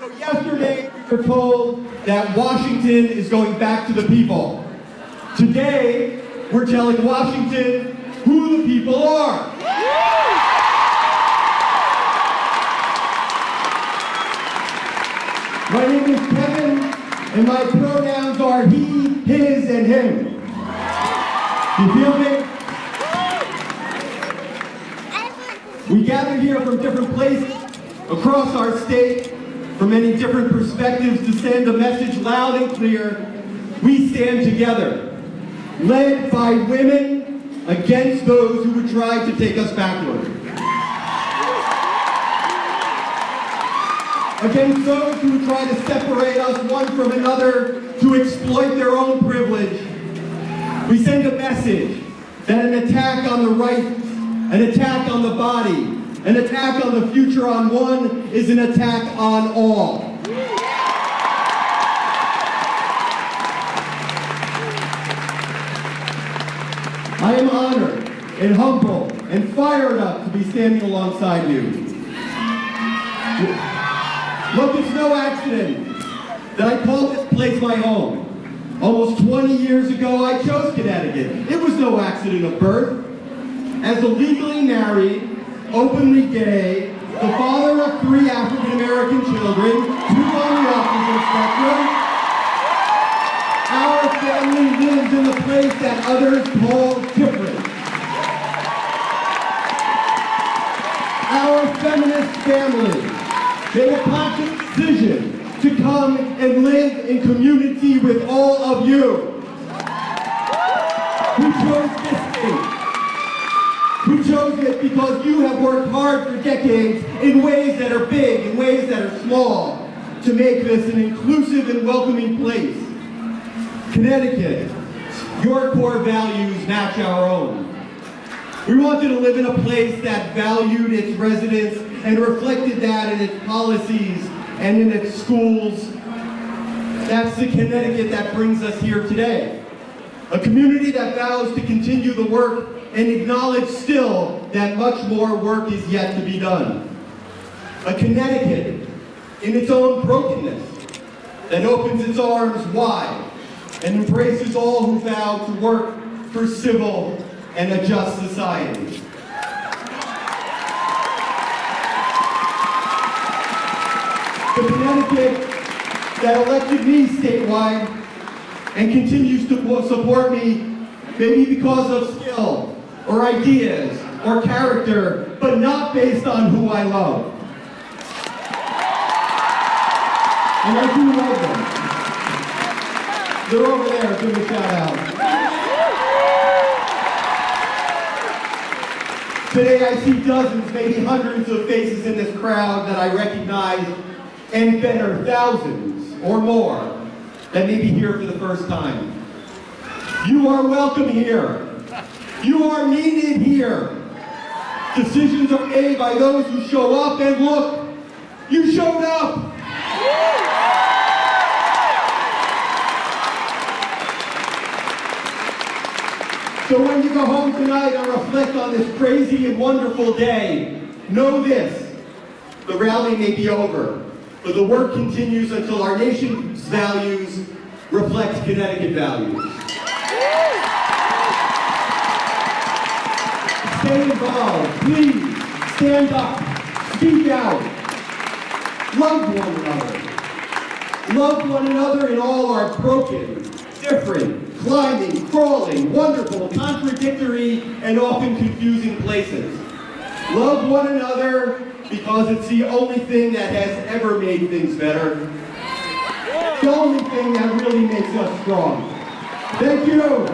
So yesterday, we were told that Washington is going back to the people. Today, we're telling Washington who the people are. My name is Kevin, and my pronouns are he, his, and him. You feel me? We gather here from different places across our state, from many different perspectives to send a message loud and clear. We stand together, led by women against those who would try to take us backward. Against those who try to separate us one from another to exploit their own privilege. We send a message that an attack on the rights, an attack on the body, an attack on the future on one is an attack on all. I am honored and humble and fired up to be standing alongside you. Look, it's no accident that I call this place my home. Almost 20 years ago, I chose Connecticut. It was no accident of birth. As a legally married, openly gay, the father of 3 African-American children, 2 on the autism spectrum, our family lives in the place that others call different. Our feminist family made a conscious decision to come and live in community with all of you. We chose this state. We chose it because you have worked hard for decades in ways that are big, in ways that are small, to make this an inclusive and welcoming place. Connecticut, your core values match our own. We wanted to live in a place that valued its residents and reflected that in its policies and in its schools. That's the Connecticut that brings us here today. A community that vows to continue the work and acknowledge still that much more work is yet to be done. A Connecticut in its own brokenness that opens its arms wide and embraces all who vow to work for civil and a just society. The Connecticut that elected me statewide and continues to support me, maybe because of skill or ideas or character, but not based on who I love. And I do love them. They're over there, give them a shout out. Today I see dozens, maybe hundreds of faces in this crowd that I recognize, and better, thousands or more that may be here for the first time. You are welcome here. You are needed here. Decisions are made by those who show up, and look, you showed up. So when you go home tonight and reflect on this crazy and wonderful day, know this: the rally may be over, but the work continues until our nation's values reflect Connecticut values. Stay involved, please. Stand up, speak out, love one another. Love one another in all our broken, different, climbing, crawling, wonderful, contradictory, and often confusing places. Love one another because it's the only thing that has ever made things better. The only thing that really makes us strong. Thank you.